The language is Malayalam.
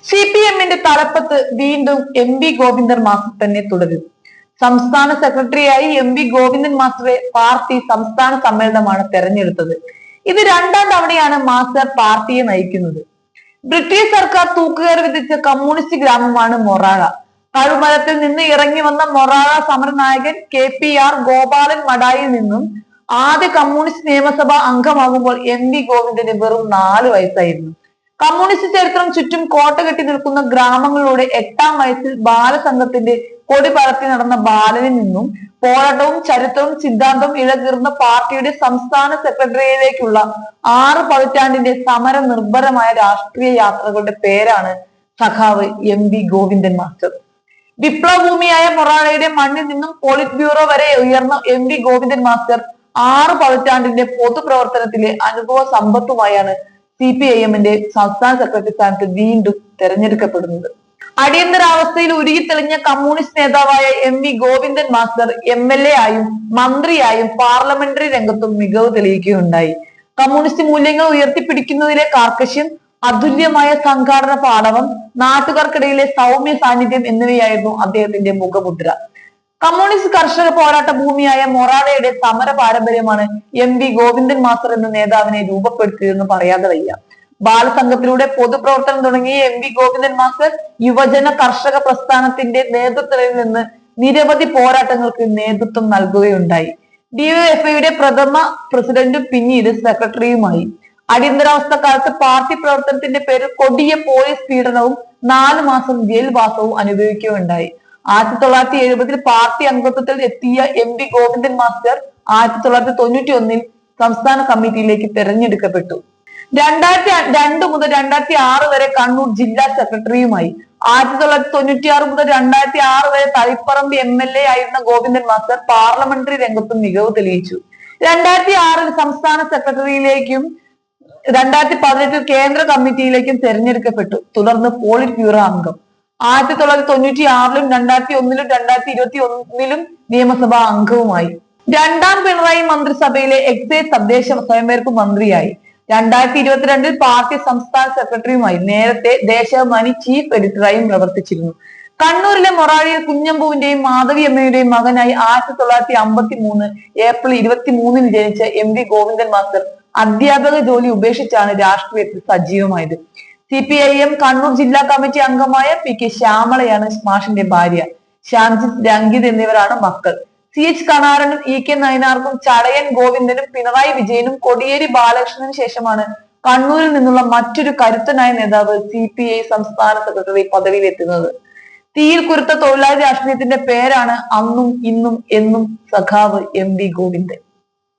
CPM-ന്റെ തലപ്പത്ത് വീണ്ടും MV ഗോവിന്ദൻ മാസ്റ്റർ തന്നെ തുടരും. സംസ്ഥാന സെക്രട്ടറിയായി MV ഗോവിന്ദൻ മാസ്റ്ററെ പാർട്ടി സംസ്ഥാന സമ്മേളനമാണ് തെരഞ്ഞെടുത്തത്. ഇത് രണ്ടാം തവണയാണ് മാസ്റ്റർ പാർട്ടിയെ നയിക്കുന്നത്. ബ്രിട്ടീഷ് സർക്കാർ തൂക്കുകയർ വിധിച്ച കമ്മ്യൂണിസ്റ്റ് ഗ്രാമമാണ് മൊറാഴ. കഴുമരത്തിൽ നിന്ന് ഇറങ്ങി വന്ന മൊറാഴ സമരനായകൻ KPR ഗോപാലൻ മടായിൽ നിന്നും ആദ്യ കമ്മ്യൂണിസ്റ്റ് നിയമസഭാ അംഗമാകുമ്പോൾ MV ഗോവിന്ദന് വെറും 4 വയസ്സായിരുന്നു. കമ്മ്യൂണിസ്റ്റ് ചരിത്രം ചുറ്റും കോട്ട കെട്ടി നിൽക്കുന്ന ഗ്രാമങ്ങളിലൂടെ 8ാം വയസ്സിൽ ബാലസംഘത്തിന്റെ കൊടി പറത്തി നടന്ന ബാലനിൽ നിന്നും പോരാട്ടവും ചരിത്രവും സിദ്ധാന്തവും ഇഴകീർന്ന പാർട്ടിയുടെ സംസ്ഥാന സെക്രട്ടറിയിലേക്കുള്ള 6 പതിറ്റാണ്ടിന്റെ സമര നിർഭരമായ രാഷ്ട്രീയ യാത്രകളുടെ പേരാണ് സഖാവ് MV ഗോവിന്ദൻ മാസ്റ്റർ. വിപ്ലവഭൂമിയായ മൊറാഴയുടെ മണ്ണിൽ നിന്നും പോളിറ്റ് ബ്യൂറോ വരെ ഉയർന്ന MV ഗോവിന്ദൻ മാസ്റ്റർ 6 പതിറ്റാണ്ടിന്റെ പൊതുപ്രവർത്തനത്തിലെ അനുഭവ സമ്പത്തുമായാണ് CPIM-ന്റെ സംസ്ഥാന സെക്രട്ടറി സ്ഥാനത്ത് വീണ്ടും തെരഞ്ഞെടുക്കപ്പെടുന്നത്. അടിയന്തരാവസ്ഥയിൽ ഉരുകിത്തെളിഞ്ഞ കമ്മ്യൂണിസ്റ്റ് നേതാവായ MV ഗോവിന്ദൻ മാസ്റ്റർ MLA ആയും മന്ത്രിയായും പാർലമെന്ററി രംഗത്തും മികവ് തെളിയിക്കുകയുണ്ടായി. കമ്മ്യൂണിസ്റ്റ് മൂല്യങ്ങൾ ഉയർത്തിപ്പിടിക്കുന്നതിലെ കാർക്കശ്യം, അതുല്യമായ സംഘാടന പാടവം, നാട്ടുകാർക്കിടയിലെ സൗമ്യ സാന്നിധ്യം എന്നിവയായിരുന്നു അദ്ദേഹത്തിന്റെ മുഖമുദ്ര. കമ്മ്യൂണിസ്റ്റ് കർഷക പോരാട്ട ഭൂമിയായ മൊറാഴയുടെ സമര പാരമ്പര്യമാണ് MV ഗോവിന്ദൻ മാസ്റ്റർ എന്ന നേതാവിനെ രൂപപ്പെടുത്തിയതെന്ന് പറയാതെ വയ്യ. ബാലസംഘത്തിലൂടെ പൊതുപ്രവർത്തനം തുടങ്ങിയ MV ഗോവിന്ദൻ മാസ്റ്റർ യുവജന കർഷക പ്രസ്ഥാനത്തിന്റെ നേതൃത്വത്തിൽ നിന്ന് നിരവധി പോരാട്ടങ്ങൾക്ക് നേതൃത്വം നൽകുകയുണ്ടായി. DYFIയുടെ പ്രഥമ പ്രസിഡന്റും പിന്നീട് സെക്രട്ടറിയുമായി. അടിയന്തരാവസ്ഥ കാലത്ത് പാർട്ടി പ്രവർത്തനത്തിന്റെ പേരിൽ കൊടിയ പോലീസ് പീഡനവും 4 മാസം ജയിൽവാസവും അനുഭവിക്കുകയുണ്ടായി. 1970 പാർട്ടി അംഗത്വത്തിൽ എത്തിയ MV ഗോവിന്ദൻ മാസ്റ്റർ 1991 സംസ്ഥാന കമ്മിറ്റിയിലേക്ക് തെരഞ്ഞെടുക്കപ്പെട്ടു. 2002 മുതൽ 2006 വരെ കണ്ണൂർ ജില്ലാ സെക്രട്ടറിയുമായി. 1996 മുതൽ 2006 വരെ തളിപ്പറമ്പ് MLA ആയിരുന്ന ഗോവിന്ദൻ മാസ്റ്റർ പാർലമെന്ററി രംഗത്തും മികവ് തെളിയിച്ചു. 2006 സംസ്ഥാന സെക്രട്ടറിയിലേക്കും 2018 കേന്ദ്ര കമ്മിറ്റിയിലേക്കും തെരഞ്ഞെടുക്കപ്പെട്ടു. തുടർന്ന് പോളിറ്റ് ബ്യൂറോ അംഗം. 1996-ലും 2001-ലും 2021-ലും നിയമസഭാ അംഗവുമായി. 2ാം പിണറായി മന്ത്രിസഭയിലെ എക്സൈസ് തദ്ദേശ സ്വയംഭരണ മന്ത്രിയായി. 2022-ൽ പാർട്ടി സംസ്ഥാന സെക്രട്ടറിയുമായി. നേരത്തെ ദേശാഭിമാനി ചീഫ് എഡിറ്ററായും പ്രവർത്തിച്ചിരുന്നു. കണ്ണൂരിലെ മൊറാഴയിൽ കുഞ്ഞമ്പുവിന്റെയും മാധവിയമ്മയുടെയും മകനായി 1953 ഏപ്രിൽ 23-ന് ജനിച്ച MV ഗോവിന്ദൻ മാസ്റ്റർ അധ്യാപക ജോലി ഉപേക്ഷിച്ചാണ് രാഷ്ട്രീയത്തിൽ സജീവമായത്. CPIM കണ്ണൂർ ജില്ലാ കമ്മിറ്റി അംഗമായ PK ശ്യാമളയാണ് മാഷിന്റെ ഭാര്യ. ശ്യാംജിത്ത്, രംഗിത് എന്നിവരാണ് മക്കൾ. CH കണാരനും EK നയനാർക്കും ചടയൻ ഗോവിന്ദനും പിണറായി വിജയനും കോടിയേരി ബാലകൃഷ്ണനും ശേഷമാണ് കണ്ണൂരിൽ നിന്നുള്ള മറ്റൊരു കരുത്തനായ നേതാവ് CPI സംസ്ഥാന സെക്രട്ടറി പദവിയിൽ എത്തുന്നത്. തീയിൽ കുരുത്ത തൊഴിലാളി രാഷ്ട്രീയത്തിന്റെ പേരാണ് അന്നും ഇന്നും എന്നും സഖാവ് MV ഗോവിന്ദൻ.